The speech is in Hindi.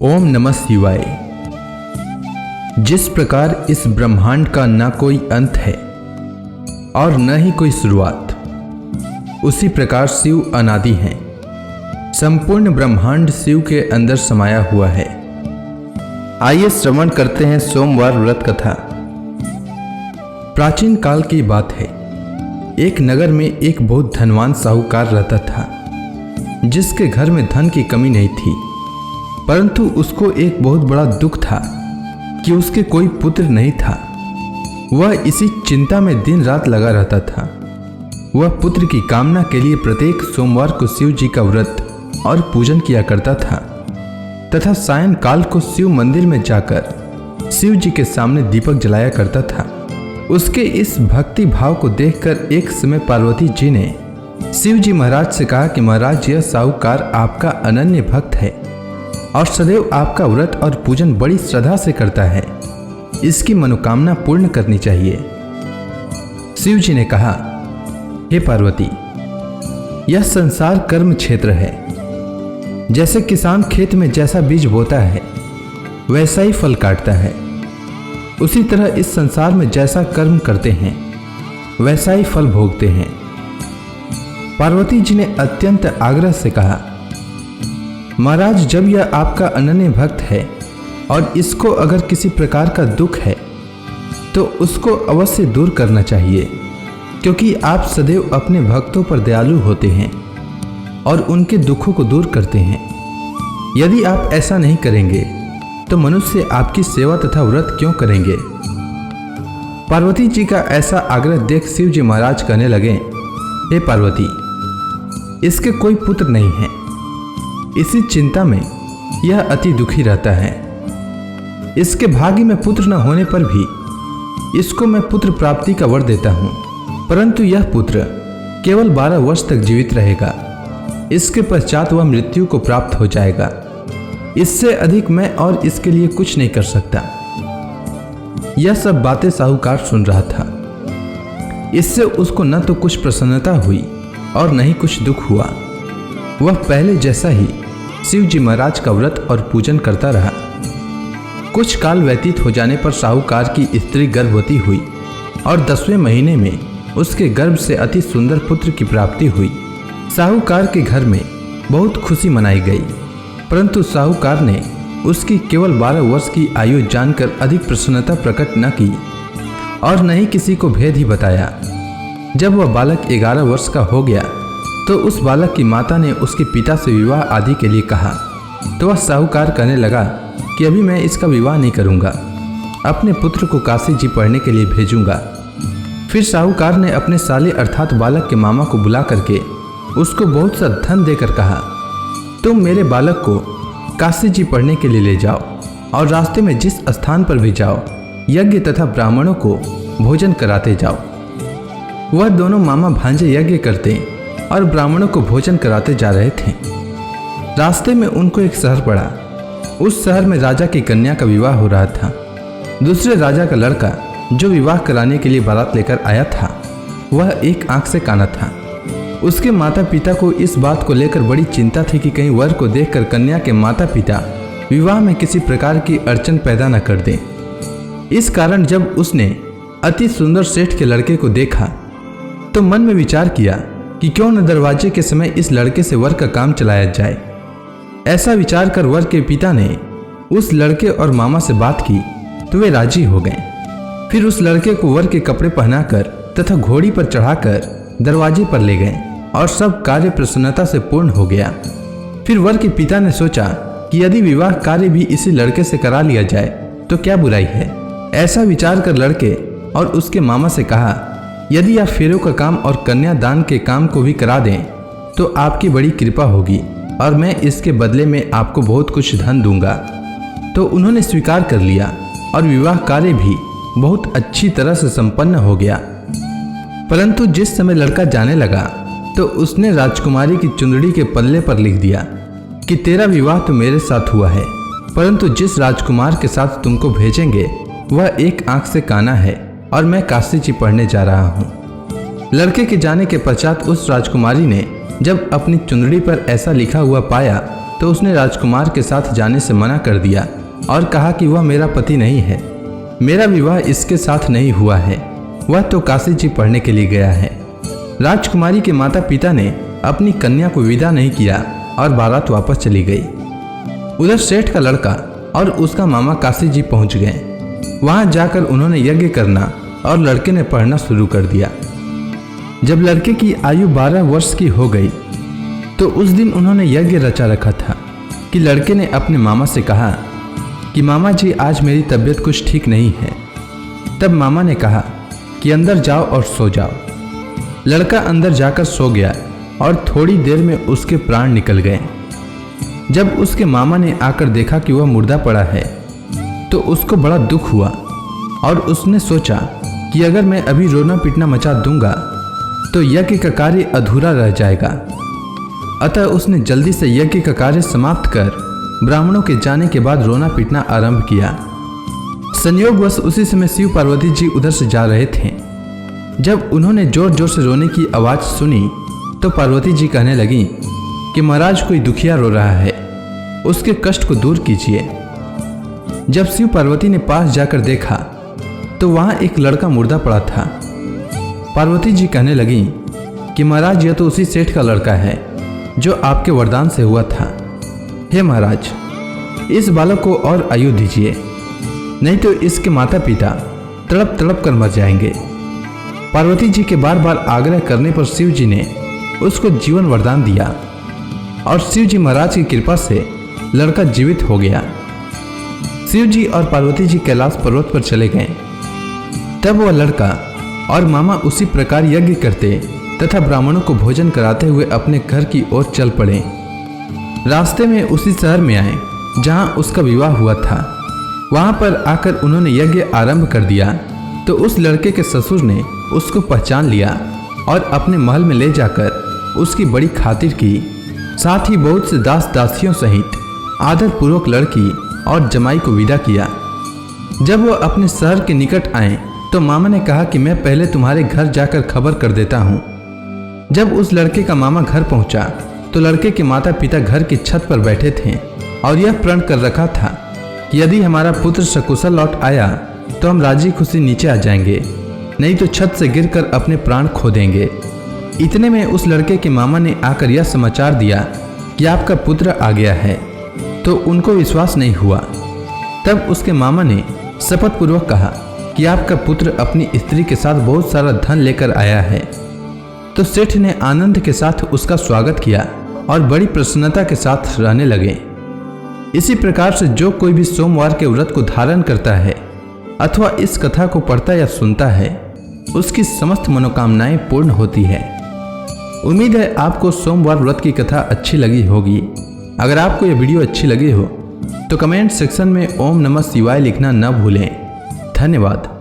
ओम नमः शिवाय। जिस प्रकार इस ब्रह्मांड का न कोई अंत है और न ही कोई शुरुआत, उसी प्रकार शिव अनादि हैं। संपूर्ण ब्रह्मांड शिव के अंदर समाया हुआ है। आइए श्रवण करते हैं सोमवार व्रत कथा। प्राचीन काल की बात है। एक नगर में एक बहुत धनवान साहूकार रहता था, जिसके घर में धन की कमी नहीं थी, परंतु उसको एक बहुत बड़ा दुख था कि उसके कोई पुत्र नहीं था। वह इसी चिंता में दिन रात लगा रहता था। वह पुत्र की कामना के लिए प्रत्येक सोमवार को शिव जी का व्रत और पूजन किया करता था तथा सायंकाल को शिव मंदिर में जाकर शिव जी के सामने दीपक जलाया करता था। उसके इस भक्ति भाव को देखकर एक समय पार्वती जी ने शिव जी महाराज से कहा कि महाराज, यह साहूकार आपका अनन्य भक्त है और सदैव आपका व्रत और पूजन बड़ी श्रद्धा से करता है। इसकी मनोकामना पूर्ण करनी चाहिए। शिव जी ने कहा, हे पार्वती, यह संसार कर्म क्षेत्र है। जैसे किसान खेत में जैसा बीज बोता है वैसा ही फल काटता है, उसी तरह इस संसार में जैसा कर्म करते हैं वैसा ही फल भोगते हैं। पार्वती जी ने अत्यंत आग्रह से कहा, महाराज, जब यह आपका अनन्य भक्त है और इसको अगर किसी प्रकार का दुख है तो उसको अवश्य दूर करना चाहिए, क्योंकि आप सदैव अपने भक्तों पर दयालु होते हैं और उनके दुखों को दूर करते हैं। यदि आप ऐसा नहीं करेंगे तो मनुष्य आपकी सेवा तथा व्रत क्यों करेंगे। पार्वती जी का ऐसा आग्रह देख शिव जी महाराज कहने लगे, हे पार्वती, इसके कोई पुत्र नहीं है। इसी चिंता में यह अति दुखी रहता है। इसके भाग्य में पुत्र न होने पर भी इसको मैं पुत्र प्राप्ति का वर देता हूँ, परंतु यह पुत्र केवल 12 वर्ष तक जीवित रहेगा। इसके पश्चात वह मृत्यु को प्राप्त हो जाएगा। इससे अधिक मैं और इसके लिए कुछ नहीं कर सकता। यह सब बातें साहूकार सुन रहा था। इससे उसको न तो कुछ प्रसन्नता हुई और न ही कुछ दुख हुआ। वह पहले जैसा ही शिव जी महाराज का व्रत और पूजन करता रहा। कुछ काल व्यतीत हो जाने पर साहूकार की स्त्री गर्भवती हुई और 10वें महीने में उसके गर्भ से अति सुंदर पुत्र की प्राप्ति हुई। साहूकार के घर में बहुत खुशी मनाई गई, परंतु साहूकार ने उसकी केवल 12 वर्ष की आयु जानकर अधिक प्रसन्नता प्रकट न की और न ही किसी को भेद ही बताया। जब वह बालक 11 वर्ष का हो गया तो उस बालक की माता ने उसके पिता से विवाह आदि के लिए कहा, तो वह साहूकार कहने लगा कि अभी मैं इसका विवाह नहीं करूंगा, अपने पुत्र को काशी जी पढ़ने के लिए भेजूंगा। फिर साहूकार ने अपने साले अर्थात बालक के मामा को बुला करके उसको बहुत सा धन देकर कहा, तुम मेरे बालक को काशी जी पढ़ने के लिए ले जाओ और रास्ते में जिस स्थान पर भी जाओ यज्ञ तथा ब्राह्मणों को भोजन कराते जाओ। वह दोनों मामा भांजे यज्ञ करते और ब्राह्मणों को भोजन कराते जा रहे थे। रास्ते में उनको एक शहर पड़ा। उस शहर में राजा की कन्या का विवाह हो रहा था। दूसरे राजा का लड़का जो विवाह कराने के लिए बारात लेकर आया था, वह एक आंख से काना था। उसके माता पिता को इस बात को लेकर बड़ी चिंता थी कि कहीं वर को देखकर कन्या के माता पिता विवाह में किसी प्रकार की अड़चन पैदा न कर दें। इस कारण जब उसने अति सुंदर सेठ के लड़के को देखा तो मन में विचार किया कि क्यों न दरवाजे के समय इस लड़के से वर का काम चलाया जाए। ऐसा विचार कर वर के पिता ने उस लड़के और मामा से बात की तो वे राजी हो गए। फिर उस लड़के को वर के कपड़े पहनाकर तथा घोड़ी पर चढ़ाकर दरवाजे पर ले गए और सब कार्य प्रसन्नता से पूर्ण हो गया। फिर वर के पिता ने सोचा कि यदि विवाह कार्य भी इसी लड़के से करा लिया जाए तो क्या बुराई है। ऐसा विचार कर लड़के और उसके मामा से कहा, यदि आप फेरों का काम और कन्यादान के काम को भी करा दें तो आपकी बड़ी कृपा होगी और मैं इसके बदले में आपको बहुत कुछ धन दूंगा। तो उन्होंने स्वीकार कर लिया और विवाह कार्य भी बहुत अच्छी तरह से संपन्न हो गया। परंतु जिस समय लड़का जाने लगा तो उसने राजकुमारी की चुंदड़ी के पल्ले पर लिख दिया कि तेरा विवाह तो मेरे साथ हुआ है, परंतु जिस राजकुमार के साथ तुमको भेजेंगे वह एक आंख से काना है और मैं काशी जी पढ़ने जा रहा हूँ। लड़के के जाने के पश्चात उस राजकुमारी ने जब अपनी चुंदड़ी पर ऐसा लिखा हुआ पाया तो उसने राजकुमार के साथ जाने से मना कर दिया और कहा कि वह मेरा पति नहीं है, मेरा विवाह इसके साथ नहीं हुआ है, वह तो काशी जी पढ़ने के लिए गया है। राजकुमारी के माता पिता ने अपनी कन्या को विदा नहीं किया और बारात वापस चली गई। उधर सेठ का लड़का और उसका मामा काशी जी पहुंच गए। वहां जाकर उन्होंने यज्ञ करना और लड़के ने पढ़ना शुरू कर दिया। जब लड़के की आयु 12 वर्ष की हो गई तो उस दिन उन्होंने यज्ञ रचा रखा था कि लड़के ने अपने मामा से कहा कि मामा जी आज मेरी तबीयत कुछ ठीक नहीं है। तब मामा ने कहा कि अंदर जाओ और सो जाओ। लड़का अंदर जाकर सो गया और थोड़ी देर में उसके प्राण निकल गए। जब उसके मामा ने आकर देखा कि वह मुर्दा पड़ा है तो उसको बड़ा दुख हुआ और उसने सोचा कि अगर मैं अभी रोना पीटना मचा दूंगा तो यज्ञ का कार्य अधूरा रह जाएगा। अतः उसने जल्दी से यज्ञ का कार्य समाप्त कर ब्राह्मणों के जाने के बाद रोना पीटना आरंभ किया। संयोगवश उसी समय शिव पार्वती जी उधर से जा रहे थे। जब उन्होंने जोर जोर से रोने की आवाज़ सुनी तो पार्वती जी कहने लगी कि महाराज कोई दुखिया रो रहा है, उसके कष्ट को दूर कीजिए। जब शिव पार्वती ने पास जाकर देखा तो वहाँ एक लड़का मुर्दा पड़ा था। पार्वती जी कहने लगी कि महाराज यह तो उसी सेठ का लड़का है जो आपके वरदान से हुआ था। हे महाराज, इस बालक को और आयु दीजिए, नहीं तो इसके माता पिता तड़प तड़प कर मर जाएंगे। पार्वती जी के बार बार आग्रह करने पर शिव जी ने उसको जीवन वरदान दिया और शिव जी महाराज की कृपा से लड़का जीवित हो गया। शिव जी और पार्वती जी कैलाश पर्वत पर चले गए। तब वह लड़का और मामा उसी प्रकार यज्ञ करते तथा ब्राह्मणों को भोजन कराते हुए अपने घर की ओर चल पड़े। रास्ते में उसी शहर में आए जहां उसका विवाह हुआ था। वहां पर आकर उन्होंने यज्ञ आरंभ कर दिया तो उस लड़के के ससुर ने उसको पहचान लिया और अपने महल में ले जाकर उसकी बड़ी खातिर की। साथ ही बहुत से दास दासियों सहित आदर पूर्वक लड़की और जमाई को विदा किया। जब वह अपने शहर के निकट आए तो मामा ने कहा कि मैं पहले तुम्हारे घर जाकर खबर कर देता हूँ। जब उस लड़के का मामा घर पहुंचा तो लड़के के माता पिता घर की छत पर बैठे थे और यह प्रण कर रखा था कि यदि हमारा पुत्र सकुशल लौट आया तो हम राजी खुशी नीचे आ जाएंगे, नहीं तो छत से गिरकर अपने प्राण खो देंगे। इतने में उस लड़के के मामा ने आकर यह समाचार दिया कि आपका पुत्र आ गया है, तो उनको विश्वास नहीं हुआ। तब उसके मामा ने शपथ पूर्वक कहा कि आपका पुत्र अपनी स्त्री के साथ बहुत सारा धन लेकर आया है। तो सेठ ने आनंद के साथ उसका स्वागत किया और बड़ी प्रसन्नता के साथ रहने लगे। इसी प्रकार से जो कोई भी सोमवार के व्रत को धारण करता है अथवा इस कथा को पढ़ता या सुनता है उसकी समस्त मनोकामनाएं पूर्ण होती है। उम्मीद है आपको सोमवार व्रत की कथा अच्छी लगी होगी। अगर आपको यह वीडियो अच्छी लगी हो तो कमेंट सेक्शन में ओम नमः शिवाय लिखना न भूलें। धन्यवाद।